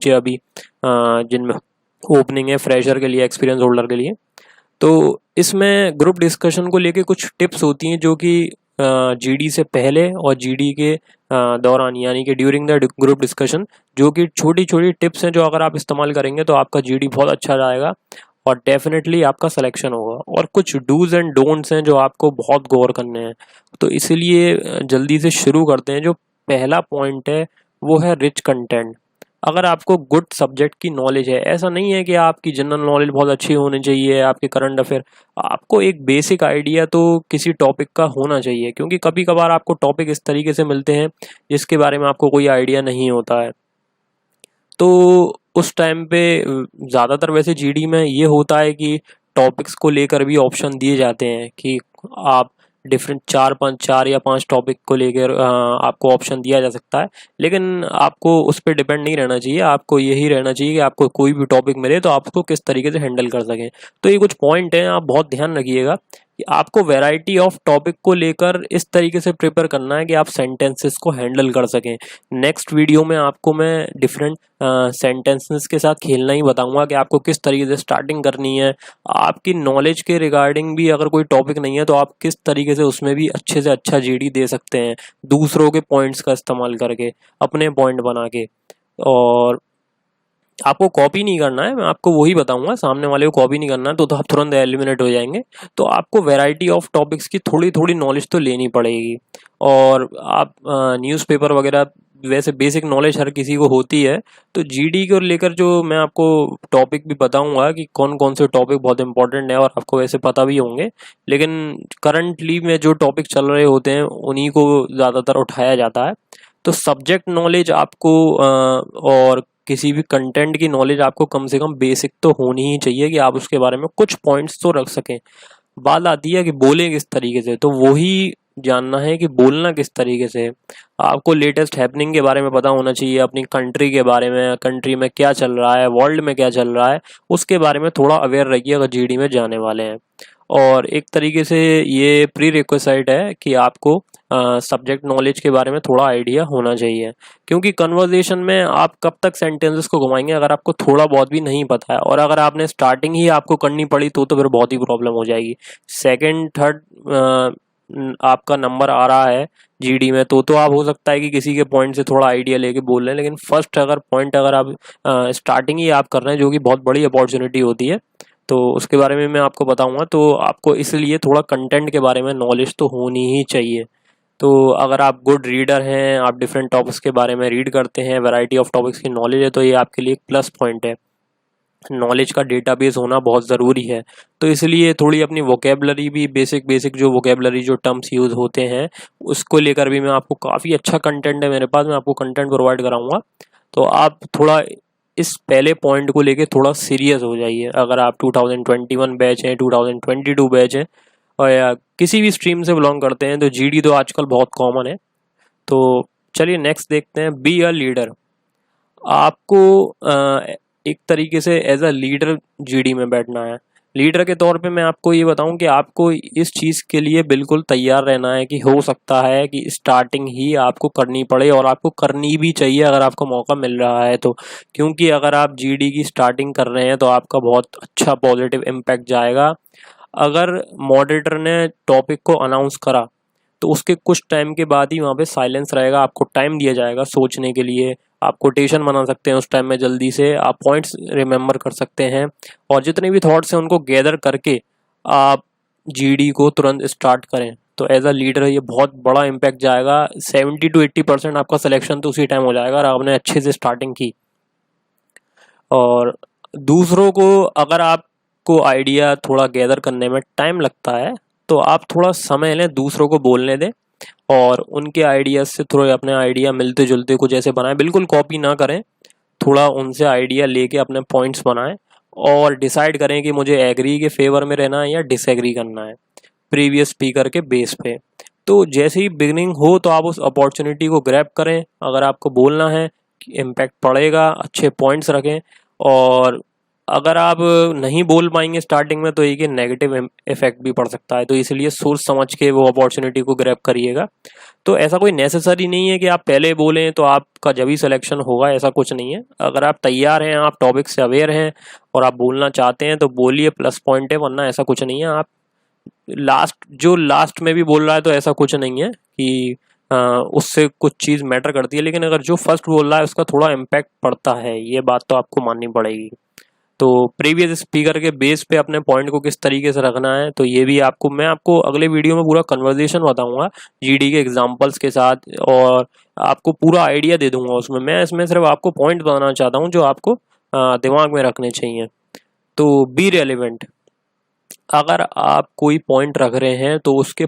बच्चे अभी जिनमें ओपनिंग है फ्रेशर के लिए, एक्सपीरियंस होल्डर के लिए। तो इसमें ग्रुप डिस्कशन को लेके कुछ टिप्स होती हैं जो कि जीडी से पहले और जीडी के दौरान, यानी कि ड्यूरिंग द ग्रुप डिस्कशन, जो कि छोटी छोटी टिप्स हैं जो अगर आप इस्तेमाल करेंगे तो आपका जीडी बहुत अच्छा जाएगा और डेफिनेटली आपका सिलेक्शन होगा। और कुछ डूज एंड डोंट्स हैं जो आपको बहुत गौर करने हैं। तो इसीलिए जल्दी से शुरू करते हैं। जो पहला पॉइंट है वो है रिच कंटेंट। अगर आपको गुड सब्जेक्ट की नॉलेज है, ऐसा नहीं है कि आपकी जनरल नॉलेज बहुत अच्छी होनी चाहिए, आपके करंट अफेयर, आपको एक बेसिक आइडिया तो किसी टॉपिक का होना चाहिए, क्योंकि कभी कभार आपको टॉपिक इस तरीके से मिलते हैं जिसके बारे में आपको कोई आइडिया नहीं होता है। तो उस टाइम पे ज़्यादातर वैसे जीडी में ये होता है कि टॉपिक्स को लेकर भी ऑप्शन दिए जाते हैं कि आप डिफरेंट चार या पांच टॉपिक को लेकर आपको ऑप्शन दिया जा सकता है। लेकिन आपको उस पर डिपेंड नहीं रहना चाहिए, आपको यही रहना चाहिए कि आपको कोई भी टॉपिक मिले तो आप उसको किस तरीके से हैंडल कर सकें। तो ये कुछ पॉइंट हैं, आप बहुत ध्यान रखिएगा कि आपको वैरायटी ऑफ टॉपिक को लेकर इस तरीके से प्रिपेयर करना है कि आप सेंटेंसेस को हैंडल कर सकें। नेक्स्ट वीडियो में आपको मैं डिफरेंट सेंटेंसेस के साथ खेलना ही बताऊंगा कि आपको किस तरीके से स्टार्टिंग करनी है। आपकी नॉलेज के रिगार्डिंग भी अगर कोई टॉपिक नहीं है तो आप किस तरीके से उसमें भी अच्छे से अच्छा जीडी दे सकते हैं, दूसरों के पॉइंट्स का इस्तेमाल करके, अपने पॉइंट बना के। और आपको कॉपी नहीं करना है, मैं आपको वही बताऊंगा, सामने वाले को कॉपी नहीं करना है तो आप तुरंत एलिमिनेट हो जाएंगे। तो आपको वैरायटी ऑफ टॉपिक्स की थोड़ी थोड़ी नॉलेज तो लेनी पड़ेगी। और आप न्यूज़पेपर वगैरह, वैसे बेसिक नॉलेज हर किसी को होती है। तो जीडी को लेकर जो मैं आपको टॉपिक भी बताऊंगा कि कौन कौन से टॉपिक बहुत इंपॉर्टेंट है और आपको वैसे पता भी होंगे, लेकिन करंटली में जो टॉपिक चल रहे होते हैं उन्हीं को ज़्यादातर उठाया जाता है। तो सब्जेक्ट नॉलेज आपको और किसी भी कंटेंट की नॉलेज आपको कम से कम बेसिक तो होनी ही चाहिए कि आप उसके बारे में कुछ पॉइंट्स तो रख सकें। बात आती है कि बोलें किस तरीके से, तो वही जानना है कि बोलना किस तरीके से। आपको लेटेस्ट हैपनिंग के बारे में पता होना चाहिए, अपनी कंट्री के बारे में, कंट्री में क्या चल रहा है, वर्ल्ड में क्या चल रहा है, उसके बारे में थोड़ा अवेयर रहिए अगर जीडी में जाने वाले हैं। और एक तरीके से ये प्री रिक्विजिट है कि आपको सब्जेक्ट नॉलेज के बारे में थोड़ा आइडिया होना चाहिए, क्योंकि कन्वर्सेशन में आप कब तक सेंटेंसेस को घुमाएंगे अगर आपको थोड़ा बहुत भी नहीं पता है। और अगर आपने स्टार्टिंग ही आपको करनी पड़ी तो फिर बहुत ही प्रॉब्लम हो जाएगी। सेकंड थर्ड आपका नंबर आ रहा है जीडी में तो आप हो सकता है कि किसी के पॉइंट से थोड़ा आइडिया लेके बोल रहे हैं, लेकिन फर्स्ट अगर पॉइंट अगर आप स्टार्टिंग ही आप कर रहे हैं, जो कि बहुत बड़ी अपॉर्चुनिटी होती है, तो उसके बारे में मैं आपको बताऊंगा। तो आपको इसलिए थोड़ा कंटेंट के बारे में नॉलेज तो होनी ही चाहिए। तो अगर आप गुड रीडर हैं, आप डिफरेंट टॉपिक्स के बारे में रीड करते हैं, वैरायटी ऑफ टॉपिक्स की नॉलेज है, तो ये आपके लिए एक प्लस पॉइंट है। नॉलेज का डेटाबेस होना बहुत ज़रूरी है। तो इसलिए थोड़ी अपनी वोकेबलरी भी, बेसिक बेसिक जो वोकेबलरी जो टर्म्स यूज़ होते हैं उसको लेकर भी मैं आपको, काफ़ी अच्छा कंटेंट है मेरे पास, मैं आपको कंटेंट प्रोवाइड कराऊंगा। तो आप थोड़ा इस पहले पॉइंट को लेके थोड़ा सीरियस हो जाइए। अगर आप 2021 बैच हैं, 2022 बैच हैं, और या किसी भी स्ट्रीम से बिलोंग करते हैं, तो जीडी तो आजकल बहुत कॉमन है। तो चलिए नेक्स्ट देखते हैं, बी अ लीडर। आपको एक तरीके से एज अ लीडर जीडी में बैठना है। लीडर के तौर पे मैं आपको ये बताऊं कि आपको इस चीज़ के लिए बिल्कुल तैयार रहना है कि हो सकता है कि स्टार्टिंग ही आपको करनी पड़े, और आपको करनी भी चाहिए अगर आपको मौका मिल रहा है तो। क्योंकि अगर आप जीडी की स्टार्टिंग कर रहे हैं तो आपका बहुत अच्छा पॉजिटिव इम्पैक्ट जाएगा। अगर मॉडरेटर ने टॉपिक को अनाउंस करा तो उसके कुछ टाइम के बाद ही वहाँ पे साइलेंस रहेगा, आपको टाइम दिया जाएगा सोचने के लिए। आप कोटेशन बना सकते हैं उस टाइम में, जल्दी से आप पॉइंट्स रिमेंबर कर सकते हैं, और जितने भी थॉट्स हैं उनको गैदर करके आप जीडी को तुरंत स्टार्ट करें। तो एज अ लीडर ये बहुत बड़ा इम्पैक्ट जाएगा। 70 to 80% आपका सिलेक्शन तो उसी टाइम हो जाएगा और आपने अच्छे से स्टार्टिंग की। और दूसरों को, अगर आपको आइडिया थोड़ा गैदर करने में टाइम लगता है तो आप थोड़ा समय लें, दूसरों को बोलने दें, और उनके आइडियाज से थोड़े अपने आइडिया मिलते जुलते कुछ ऐसे बनाएं। बिल्कुल कॉपी ना करें, थोड़ा उनसे आइडिया लेके अपने पॉइंट्स बनाएं, और डिसाइड करें कि मुझे एग्री के फेवर में रहना है या डिसएग्री करना है प्रीवियस स्पीकर के बेस पे। तो जैसे ही बिगनिंग हो तो आप उस अपॉर्चुनिटी को ग्रैब करें। अगर आपको बोलना है, इम्पैक्ट पड़ेगा, अच्छे पॉइंट्स रखें। और अगर आप नहीं बोल पाएंगे स्टार्टिंग में तो एक नेगेटिव इफेक्ट भी पड़ सकता है, तो इसलिए सोच समझ के वो अपॉर्चुनिटी को ग्रैब करिएगा। तो ऐसा कोई नेसेसरी नहीं है कि आप पहले बोलें तो आपका जब ही सिलेक्शन होगा, ऐसा कुछ नहीं है। अगर आप तैयार हैं, आप टॉपिक से अवेयर हैं और आप बोलना चाहते हैं तो बोलिए, प्लस पॉइंट है, वरना ऐसा कुछ नहीं है। आप लास्ट में भी बोल रहा है तो ऐसा कुछ नहीं है कि उससे कुछ चीज़ मैटर करती है, लेकिन अगर जो फर्स्ट बोल रहा है उसका थोड़ा इम्पैक्ट पड़ता है, ये बात तो आपको माननी पड़ेगी। तो प्रीवियस स्पीकर के बेस पे अपने पॉइंट को किस तरीके से रखना है, तो ये भी मैं आपको अगले वीडियो में पूरा कन्वर्सेशन बताऊंगा जीडी के एग्जांपल्स के साथ, और आपको पूरा आइडिया दे दूंगा उसमें। मैं इसमें सिर्फ आपको पॉइंट बताना चाहता हूँ जो आपको दिमाग में रखने चाहिए। तो बी रेलिवेंट, अगर आप कोई पॉइंट रख रहे हैं तो उसके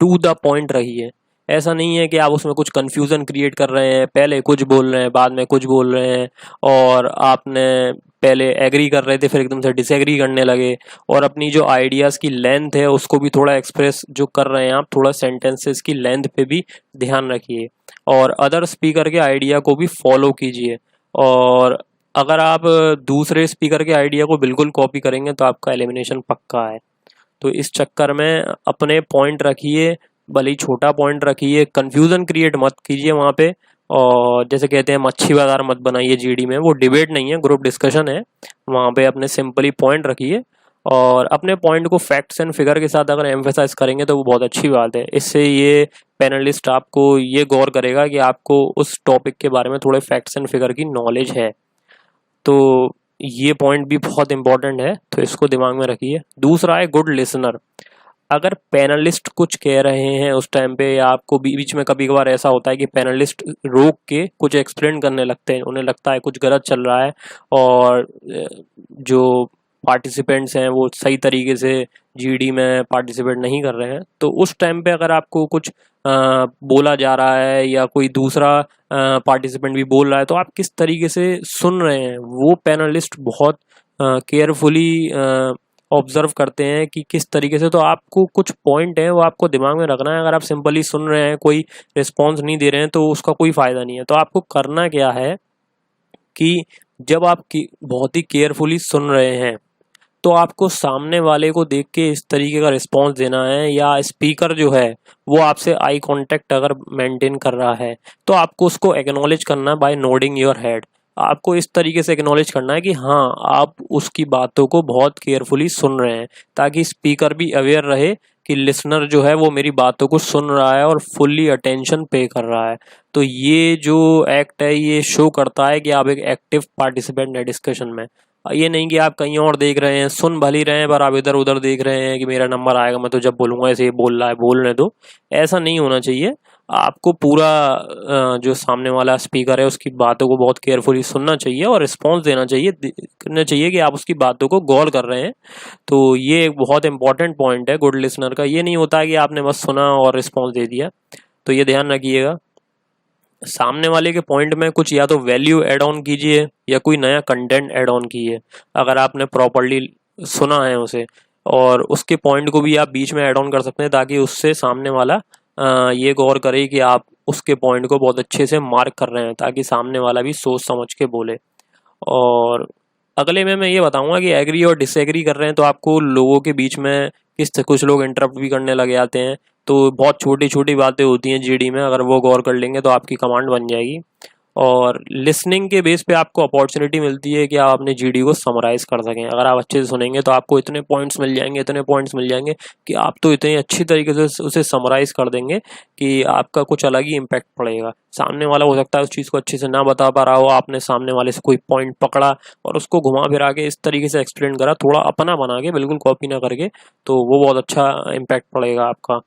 टू द पॉइंट रहिए। ऐसा नहीं है कि आप उसमें कुछ कंफ्यूजन क्रिएट कर रहे हैं, पहले कुछ बोल रहे हैं बाद में कुछ बोल रहे हैं, और आपने पहले एग्री कर रहे थे फिर एकदम से डिसएग्री करने लगे, और अपनी जो आइडियाज़ की लेंथ है उसको भी थोड़ा एक्सप्रेस जो कर रहे हैं आप, थोड़ा सेंटेंसेस की लेंथ पे भी ध्यान रखिए, और अदर स्पीकर के आइडिया को भी फॉलो कीजिए। और अगर आप दूसरे स्पीकर के आइडिया को बिल्कुल कॉपी करेंगे तो आपका एलिमिनेशन पक्का है। तो इस चक्कर में अपने पॉइंट रखिए, भले ही छोटा पॉइंट रखिए, कंफ्यूजन क्रिएट मत कीजिए वहाँ पे। और जैसे कहते हैं मच्छी बाजार मत बनाइए जीडी में, वो डिबेट नहीं है, ग्रुप डिस्कशन है। वहाँ पे अपने सिंपली पॉइंट रखिए, और अपने पॉइंट को फैक्ट्स एंड फिगर के साथ अगर एम्फेसाइज करेंगे तो वो बहुत अच्छी बात है। इससे ये पैनलिस्ट आपको ये गौर करेगा कि आपको उस टॉपिक के बारे में थोड़े फैक्ट्स एंड फिगर की नॉलेज है। तो ये पॉइंट भी बहुत इंपॉर्टेंट है, तो इसको दिमाग में रखिए। दूसरा है गुड लिसनर। अगर पैनलिस्ट कुछ कह रहे हैं उस टाइम पे, या आपको बीच में कभी कभार ऐसा होता है कि पैनलिस्ट रोक के कुछ एक्सप्लेन करने लगते हैं, उन्हें लगता है कुछ गलत चल रहा है और जो पार्टिसिपेंट्स हैं वो सही तरीके से जीडी में पार्टिसिपेट नहीं कर रहे हैं, तो उस टाइम पे अगर आपको कुछ बोला जा रहा है या कोई दूसरा पार्टिसिपेंट भी बोल रहा है, तो आप किस तरीके से सुन रहे हैं वो पैनलिस्ट बहुत केयरफुली ऑब्जर्व करते हैं कि किस तरीके से। तो आपको कुछ पॉइंट है वो आपको दिमाग में रखना है। अगर आप सिंपली सुन रहे हैं, कोई रिस्पॉन्स नहीं दे रहे हैं, तो उसका कोई फ़ायदा नहीं है। तो आपको करना क्या है कि जब आप बहुत ही केयरफुली सुन रहे हैं तो आपको सामने वाले को देख के इस तरीके का रिस्पॉन्स देना है, या स्पीकर जो है वो आपसे आई कांटेक्ट अगर मेंटेन कर रहा है तो आपको उसको एक्नॉलेज करना है बाय नोडिंग योर हेड। आपको इस तरीके से एक्नॉलेज करना है कि हाँ, आप उसकी बातों को बहुत केयरफुली सुन रहे हैं, ताकि स्पीकर भी अवेयर रहे कि लिसनर जो है वो मेरी बातों को सुन रहा है और फुल्ली अटेंशन पे कर रहा है। तो ये जो एक्ट है ये शो करता है कि आप एक एक्टिव पार्टिसिपेंट हैं डिस्कशन में। ये नहीं कि आप कहीं और देख रहे हैं, सुन भली रहे हैं पर आप इधर उधर देख रहे हैं कि मेरा नंबर आएगा, मैं तो जब बोलूँगा ऐसे ही बोल रहा है, बोलने दो। ऐसा नहीं होना चाहिए। आपको पूरा जो सामने वाला स्पीकर है उसकी बातों को बहुत केयरफुली सुनना चाहिए और रिस्पॉन्स देना चाहिए, करना चाहिए कि आप उसकी बातों को गौर कर रहे हैं। तो ये एक बहुत इंपॉर्टेंट पॉइंट है गुड लिसनर का। ये नहीं होता है कि आपने बस सुना और रिस्पॉन्स दे दिया। तो ये ध्यान रखिएगा। सामने वाले के पॉइंट में कुछ या तो वैल्यू ऐड ऑन कीजिए या कोई नया कंटेंट ऐड ऑन कीजिए, अगर आपने प्रॉपर्ली सुना है उसे। और उसके पॉइंट को भी आप बीच में ऐड ऑन कर सकते हैं, ताकि उससे सामने वाला ये गौर करे कि आप उसके पॉइंट को बहुत अच्छे से मार्क कर रहे हैं, ताकि सामने वाला भी सोच समझ के बोले। और अगले में मैं ये बताऊंगा कि एग्री और डिसएग्री कर रहे हैं तो आपको लोगों के बीच में कुछ लोग इंटरप्ट भी करने लग जाते हैं। तो बहुत छोटी छोटी बातें होती हैं जीडी में, अगर वो गौर कर लेंगे तो आपकी कमांड बन जाएगी। और लिसनिंग के बेस पे आपको अपॉर्चुनिटी मिलती है कि आप अपने जीडी को समराइज कर सकें। अगर आप अच्छे से सुनेंगे तो आपको इतने पॉइंट्स मिल जाएंगे, इतने पॉइंट्स मिल जाएंगे कि आप तो इतने अच्छी तरीके से उसे समराइज कर देंगे कि आपका कुछ अलग ही इम्पैक्ट पड़ेगा। सामने वाला हो सकता है उस चीज़ को अच्छे से ना बता पा रहा हो, आपने सामने वाले से कोई पॉइंट पकड़ा और उसको घुमा फिरा के इस तरीके से एक्सप्लेन करा, थोड़ा अपना बना के, बिल्कुल कॉपी ना करके, तो वो बहुत अच्छा इम्पैक्ट पड़ेगा आपका।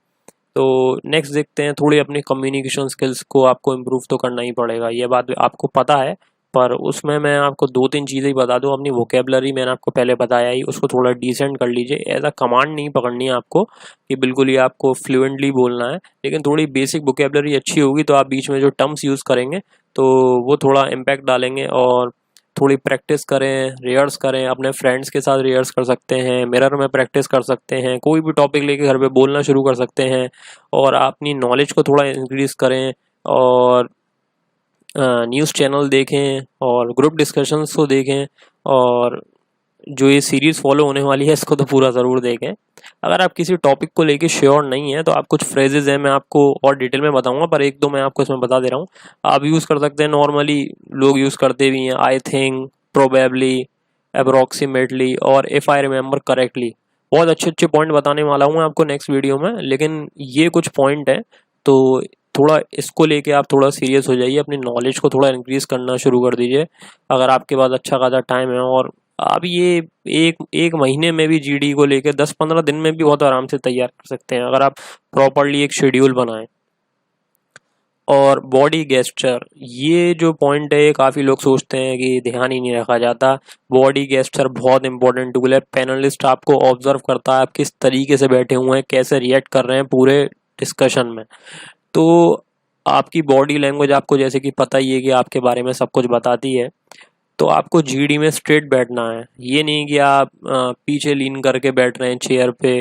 तो नेक्स्ट देखते हैं, थोड़ी अपनी कम्युनिकेशन स्किल्स को आपको इम्प्रूव तो करना ही पड़ेगा, ये बात आपको पता है। पर उसमें मैं आपको 2-3 चीज़ें ही बता दूं। अपनी वोकेबलरी मैंने आपको पहले बताया ही, उसको थोड़ा डिसेंट कर लीजिए। एज अ कमांड नहीं पकड़नी है आपको कि बिल्कुल ही आपको फ्लुएंटली बोलना है, लेकिन थोड़ी बेसिक वोकेबलरी अच्छी होगी तो आप बीच में जो टर्म्स यूज़ करेंगे तो वो थोड़ा इम्पैक्ट डालेंगे। और थोड़ी प्रैक्टिस करें, रिहर्स करें, अपने फ्रेंड्स के साथ रिहर्स कर सकते हैं, मिरर में प्रैक्टिस कर सकते हैं, कोई भी टॉपिक लेके घर पे बोलना शुरू कर सकते हैं, और अपनी नॉलेज को थोड़ा इंक्रीज करें। और न्यूज़ चैनल देखें और ग्रुप डिस्कशंस को देखें, और जो ये सीरीज़ फॉलो होने वाली है इसको तो पूरा ज़रूर देखें। अगर आप किसी टॉपिक को लेके श्योर नहीं है तो आप कुछ फ्रेजेज़ हैं मैं आपको और डिटेल में बताऊंगा, पर एक दो मैं आपको इसमें बता दे रहा हूँ। आप यूज़ कर सकते हैं, नॉर्मली लोग यूज़ करते भी हैं, आई थिंक, प्रोबेबली, अप्रॉक्सीमेटली और इफ़ आई रिमेंबर करेक्टली। बहुत अच्छे अच्छे पॉइंट बताने वाला हूँ मैं आपको नेक्स्ट वीडियो में, लेकिन ये कुछ पॉइंट है तो थोड़ा इसको लेके आप थोड़ा सीरियस हो जाइए, अपनी नॉलेज को थोड़ा इंक्रीज़ करना शुरू कर दीजिए। अगर आपके पास अच्छा खासा टाइम है और आप ये एक एक महीने में भी जीडी को लेकर 10-15 दिन में भी बहुत आराम से तैयार कर सकते हैं अगर आप प्रॉपरली एक शेड्यूल बनाएं। और बॉडी गेस्चर, ये जो पॉइंट है काफ़ी लोग सोचते हैं कि ध्यान ही नहीं रखा जाता। बॉडी गेस्चर बहुत इंपॉर्टेंट टूल है। पैनलिस्ट आपको ऑब्जर्व करता है आप किस तरीके से बैठे हुए हैं, कैसे रिएक्ट कर रहे हैं पूरे डिस्कशन में। तो आपकी बॉडी लैंग्वेज आपको जैसे कि पता ही है कि आपके बारे में सब कुछ बताती है। तो आपको जीडी में स्ट्रेट बैठना है, ये नहीं कि आप पीछे लीन करके बैठ रहे हैं चेयर पे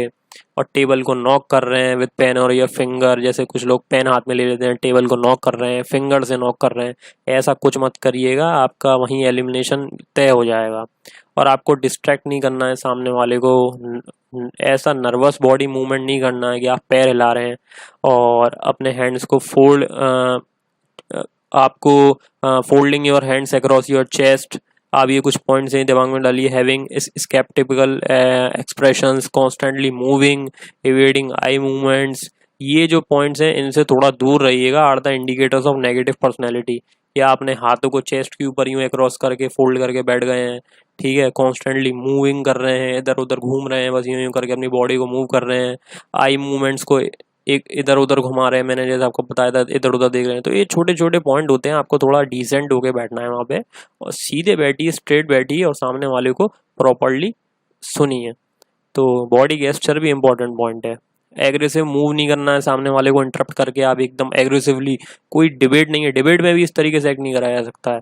और टेबल को नॉक कर रहे हैं विद पेन और या फिंगर। जैसे कुछ लोग पेन हाथ में ले लेते हैं, टेबल को नॉक कर रहे हैं, फिंगर से नॉक कर रहे हैं। ऐसा कुछ मत करिएगा, आपका वहीं एलिमिनेशन तय हो जाएगा। और आपको डिस्ट्रैक्ट नहीं करना है सामने वाले को, ऐसा नर्वस बॉडी मूवमेंट नहीं करना है कि आप पैर हिला रहे हैं और अपने हैंड्स को फोल्ड, आपको folding your hands across your chest. आप ये कुछ पॉइंट्स हैं दिमाग में डालिए। Having skeptical expressions, constantly moving, evading eye movements, ये जो पॉइंट्स हैं इनसे थोड़ा दूर रहिएगा। Are the indicators of negative personality. या अपने हाथों को चेस्ट के ऊपर यूँ क्रॉस करके फोल्ड करके बैठ गए हैं, ठीक है, कॉन्स्टेंटली मूविंग कर रहे हैं, इधर उधर घूम रहे हैं, बस यूँ यूँ करके अपनी बॉडी को मूव कर रहे हैं, आई मूवमेंट्स को एक इधर उधर घुमा रहे हैं, मैंने जैसे आपको बताया था इधर उधर देख रहे हैं। तो ये छोटे छोटे पॉइंट होते हैं, आपको थोड़ा डिसेंट होके बैठना है वहाँ पे और सीधे बैठिए, स्ट्रेट बैठिए और सामने वाले को प्रॉपरली सुनिए। तो बॉडी गेस्चर भी इंपॉर्टेंट पॉइंट है। एग्रेसिव मूव नहीं करना है, सामने वाले को इंटरप्ट करके आप एकदम एग्रेसिवली, कोई डिबेट नहीं है, डिबेट में भी इस तरीके से एक्ट नहीं कराया जा सकता है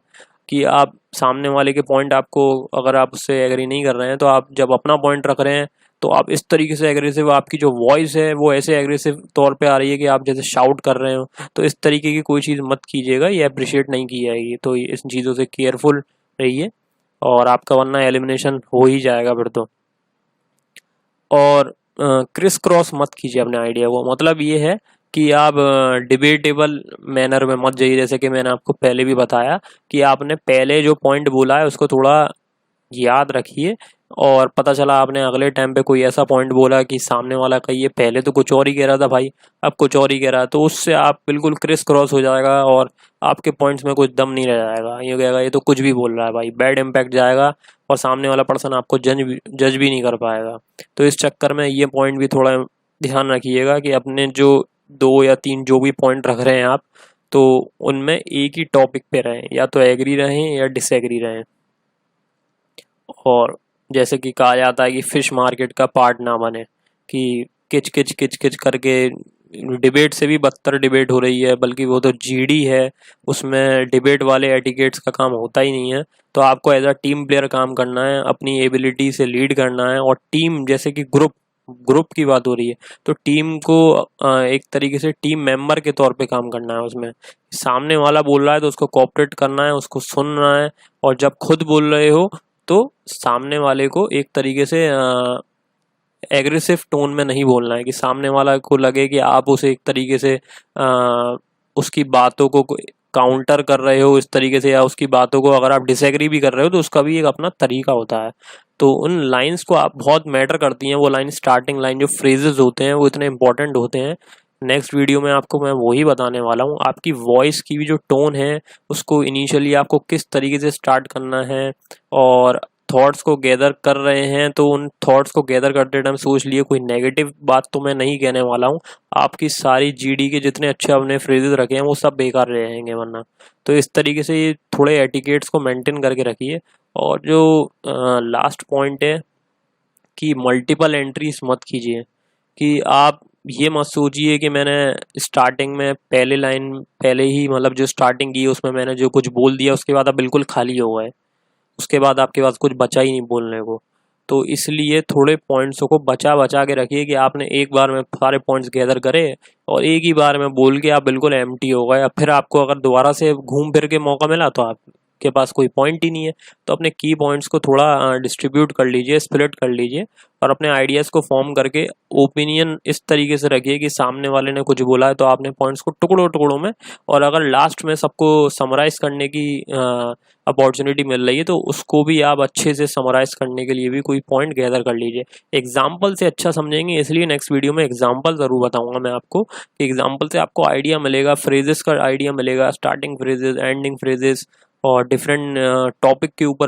कि आप सामने वाले के पॉइंट, आपको अगर आप उससे एग्री नहीं कर रहे हैं तो आप जब अपना पॉइंट रख रहे हैं तो आप इस तरीके से एग्रेसिव, आपकी जो वॉइस है वो ऐसे एग्रेसिव तौर पे आ रही है कि आप जैसे शाउट कर रहे हो। तो इस तरीके की कोई चीज़ मत कीजिएगा, ये अप्रिशिएट नहीं की जाएगी। तो इस चीज़ों से केयरफुल रहिए और आपका वरना एलिमिनेशन हो ही जाएगा फिर तो। और क्रिस क्रॉस मत कीजिए अपने आइडिया को। मतलब ये है कि आप डिबेटेबल मैनर में मत जाइए। जैसे कि मैंने आपको पहले भी बताया कि आपने पहले जो पॉइंट बोला है उसको थोड़ा याद रखिए और पता चला आपने अगले टाइम पे कोई ऐसा पॉइंट बोला कि सामने वाला का ये पहले तो कुछ और ही कह रहा था भाई, अब कुछ और ही कह रहा है, तो उससे आप बिल्कुल क्रिस क्रॉस हो जाएगा और आपके पॉइंट्स में कुछ दम नहीं रह जाएगा। ये कहेगा ये तो कुछ भी बोल रहा है भाई, बैड इम्पैक्ट जाएगा और सामने वाला पर्सन आपको जज भी नहीं कर पाएगा। तो इस चक्कर में ये पॉइंट भी थोड़ा ध्यान रखिएगा कि अपने जो 2 या 3 जो भी पॉइंट रख रहे हैं आप, तो उनमें एक ही टॉपिक पे रहें, या तो एग्री रहें या डिसएग्री रहें। और जैसे कि कहा जाता है कि फिश मार्केट का पार्ट ना बने, कि किच किच किच किच करके डिबेट से भी बदतर डिबेट हो रही है, बल्कि वो तो जीडी है, उसमें डिबेट वाले एटिकेट्स का काम होता ही नहीं है। तो आपको एज अ टीम प्लेयर काम करना है, अपनी एबिलिटी से लीड करना है। और टीम, जैसे कि ग्रुप की बात हो रही है तो टीम को एक तरीके से टीम मेंबर के तौर पे काम करना है। उसमें सामने वाला बोल रहा है तो उसको कोऑपरेट करना है, उसको सुनना है। और जब खुद बोल रहे हो तो सामने वाले को एक तरीके से एग्रेसिव टोन में नहीं बोलना है कि सामने वाला को लगे कि आप उसे एक तरीके से उसकी बातों को काउंटर कर रहे हो इस तरीके से, या उसकी बातों को अगर आप डिसएग्री भी कर रहे हो तो उसका भी एक अपना तरीका होता है। तो उन लाइंस को आप बहुत मैटर करती हैं, वो लाइन, स्टार्टिंग लाइन, जो फ्रेजेस होते हैं वो इतने इंपॉर्टेंट होते हैं। नेक्स्ट वीडियो में आपको मैं वही बताने वाला हूँ। आपकी वॉइस की भी जो टोन है उसको इनिशियली आपको किस तरीके से स्टार्ट करना है, और थॉट्स को गैदर कर रहे हैं तो उन थॉट्स को गैदर करते टाइम सोच लिए कोई नेगेटिव बात तो मैं नहीं कहने वाला हूँ। आपकी सारी जीडी के जितने अच्छे अपने फ्रेजेस रखे हैं वो सब बेकार रहेंगे वरना। तो इस तरीके से ये थोड़े एटिकेट्स को मेंटेन करके रखिए। और जो लास्ट पॉइंट है कि मल्टीपल एंट्रीज मत कीजिए, कि आप ये मत सोचिए कि मैंने स्टार्टिंग में पहले लाइन पहले ही, मतलब जो स्टार्टिंग की उसमें मैंने जो कुछ बोल दिया उसके बाद आप बिल्कुल खाली हो गए, उसके बाद आपके पास कुछ बचा ही नहीं बोलने को। तो इसलिए थोड़े पॉइंट्सों को बचा बचा के रखिए कि आपने एक बार में सारे पॉइंट्स गैदर करे और एक ही बार में बोल के आप बिल्कुल एम्प्टी हो गए। फिर आपको अगर दोबारा से घूम फिर के मौका मिला तो आप के पास कोई पॉइंट ही नहीं है, तो अपने की पॉइंट्स को थोड़ा डिस्ट्रीब्यूट कर लीजिए, स्प्लिट कर लीजिए और अपने आइडियाज़ को फॉर्म करके ओपिनियन इस तरीके से रखिए कि सामने वाले ने कुछ बोला है तो आपने पॉइंट्स को टुकड़ों टुकड़ों में, और अगर लास्ट में सबको समराइज़ करने की अपॉर्चुनिटी मिल रही है तो उसको भी आप अच्छे से समराइज़ करने के लिए भी कोई पॉइंट गैदर कर लीजिए। एग्जाम्पल से अच्छा समझेंगे, इसलिए नेक्स्ट वीडियो में एग्जाम्पल ज़रूर बताऊंगा मैं आपको कि एग्जाम्पल से आपको आइडिया मिलेगा, फ्रेजेस का आइडिया मिलेगा, स्टार्टिंग फ्रेजेस, एंडिंग फ्रेजेस और डिफरेंट टॉपिक के ऊपर